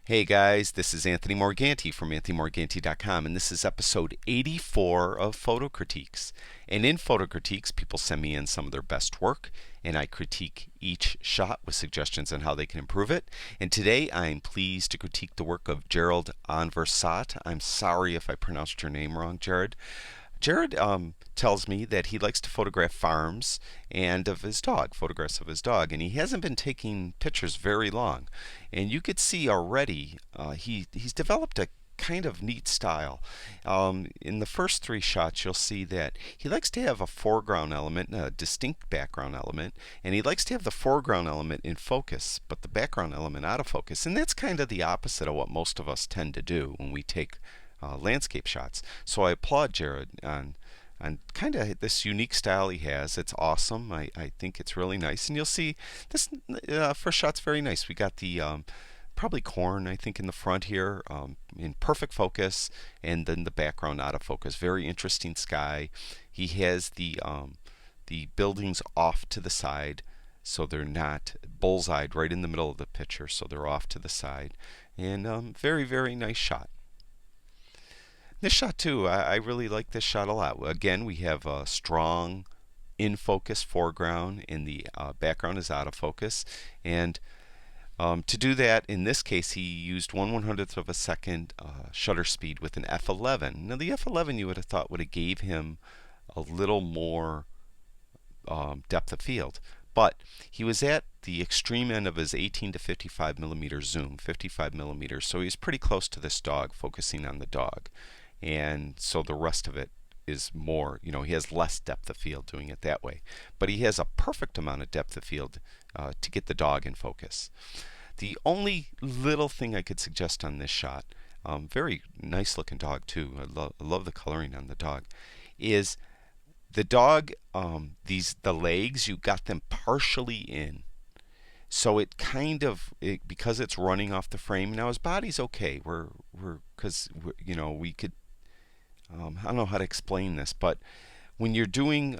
Hey guys, this is Anthony Morganti from anthonymorganti.com, and this is episode 84 of Photo Critiques. And in Photo Critiques, people send me in some of their best work, and I critique each shot with suggestions on how they can improve it. And today I'm pleased to critique the work of Jared Unverzagt. I'm sorry if I pronounced your name wrong, Jared. Jared tells me that he likes to photograph farms and of his dog, photographs of his dog, and he hasn't been taking pictures very long. And you could see already he's developed a kind of neat style. In the first three shots, you'll see that he likes to have a foreground element and a distinct background element, and he likes to have the foreground element in focus, but the background element out of focus. And that's kind of the opposite of what most of us tend to do when we take landscape shots. So I applaud Jared on kind of this unique style he has. It's awesome. I think it's really nice. And you'll see this first shot's very nice. We got the probably corn, I think, in the front here in perfect focus, and then the background out of focus. Very interesting sky. He has the buildings off to the side, so they're not bullseyed right in the middle of the picture, so they're off to the side. And very, very nice shot. This shot too, I really like this shot a lot. Again, we have a strong in focus foreground and the background is out of focus. And to do that, in this case, he used 1/100th of a second shutter speed with an f11. Now the f11 you would have thought would have gave him a little more depth of field. But he was at the extreme end of his 18 to 55 millimeter zoom, 55 millimeters. So he's pretty close to this dog, focusing on the dog. And so the rest of it is more, he has less depth of field doing it that way. But he has a perfect amount of depth of field to get the dog in focus. The only little thing I could suggest on this shot, very nice looking dog too, I love the coloring on the dog, is the dog, the legs, you got them partially in. So it kind of, because it's running off the frame. Now his body's okay. Because we could, I don't know how to explain this, but when you're doing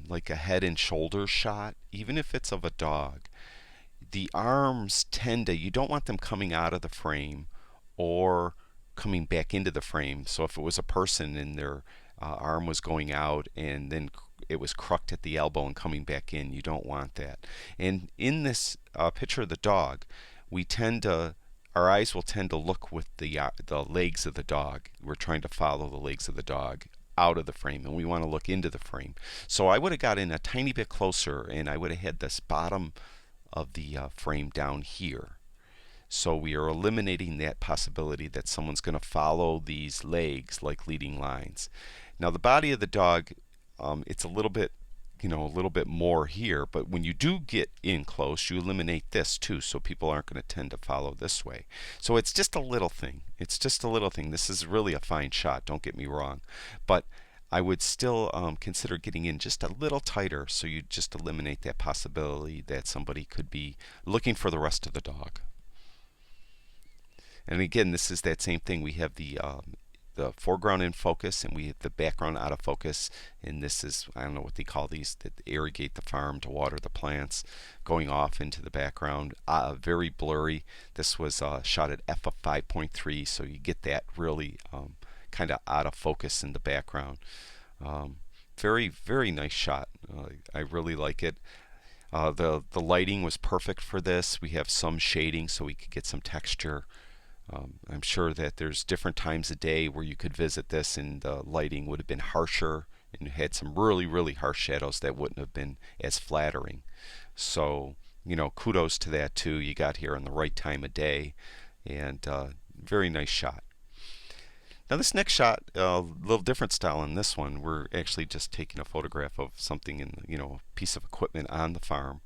like a head and shoulder shot, even if it's of a dog, the arms you don't want them coming out of the frame or coming back into the frame. So if it was a person and their arm was going out and then it was crucked at the elbow and coming back in, you don't want that. And in this picture of the dog, our eyes will tend to look with the legs of the dog. We're trying to follow the legs of the dog out of the frame, and we want to look into the frame. So I would have got in a tiny bit closer, and I would have had this bottom of the frame down here. So we are eliminating that possibility that someone's going to follow these legs like leading lines. Now the body of the dog, it's a little bit more here, but when you do get in close, you eliminate this too, so people aren't going to tend to follow this way. So it's just a little thing. It's just a little thing. This is really a fine shot, don't get me wrong, but I would still consider getting in just a little tighter, so you just eliminate that possibility that somebody could be looking for the rest of the dog. And again, this is that same thing. We have the foreground in focus, and we have the background out of focus. And this is, I don't know what they call these, that irrigate the farm to water the plants, going off into the background. Very blurry. This was shot at f of 5.3, so you get that really kind of out of focus in the background. Very, very nice shot. I really like it. The lighting was perfect for this. We have some shading so we could get some texture. I'm sure that there's different times a day where you could visit this and the lighting would have been harsher and had some really, really harsh shadows that wouldn't have been as flattering. So, kudos to that too. You got here on the right time of day, and very nice shot. Now this next shot, a little different style in this one. We're actually just taking a photograph of something in, a piece of equipment on the farm.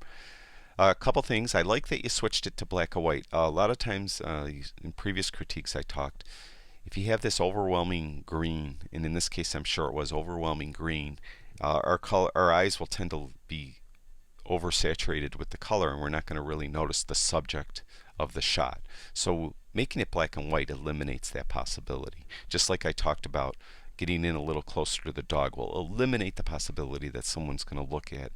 A couple things. I like that you switched it to black and white. A lot of times in previous critiques I talked, if you have this overwhelming green, and in this case I'm sure it was overwhelming green, our eyes will tend to be oversaturated with the color, and we're not going to really notice the subject of the shot. So making it black and white eliminates that possibility. Just like I talked about, getting in a little closer to the dog will eliminate the possibility that someone's going to look at,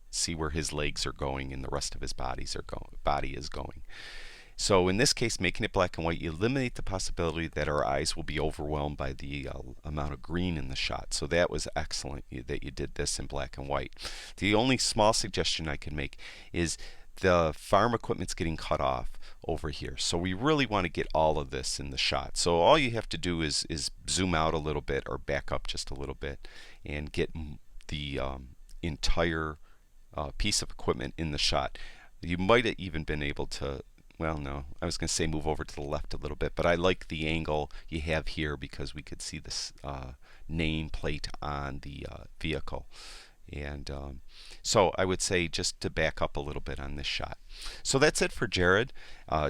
see where his legs are going and the rest of his body is going. So in this case, making it black and white, you eliminate the possibility that our eyes will be overwhelmed by the amount of green in the shot. So that was excellent that you did this in black and white. The only small suggestion I can make is the farm equipment's getting cut off over here. So we really want to get all of this in the shot. So all you have to do is zoom out a little bit or back up just a little bit and get the entire piece of equipment in the shot. You might have even been able to, well, no, I was going to say move over to the left a little bit, but I like the angle you have here because we could see this name plate on the vehicle. And so I would say just to back up a little bit on this shot. So that's it for Jared.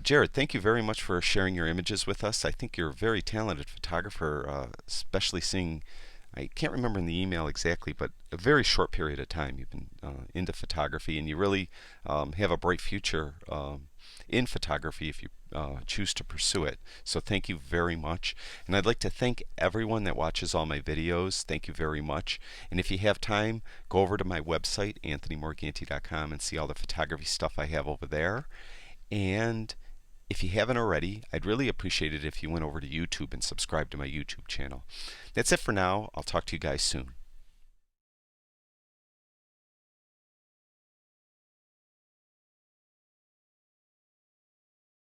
Jared, thank you very much for sharing your images with us. I think you're a very talented photographer, especially seeing, I can't remember in the email exactly, but a very short period of time you've been into photography, and you really have a bright future in photography if you choose to pursue it. So thank you very much. And I'd like to thank everyone that watches all my videos. Thank you very much. And if you have time, go over to my website, anthonymorganti.com, and see all the photography stuff I have over there. And if you haven't already, I'd really appreciate it if you went over to YouTube and subscribed to my YouTube channel. That's it for now. I'll talk to you guys soon.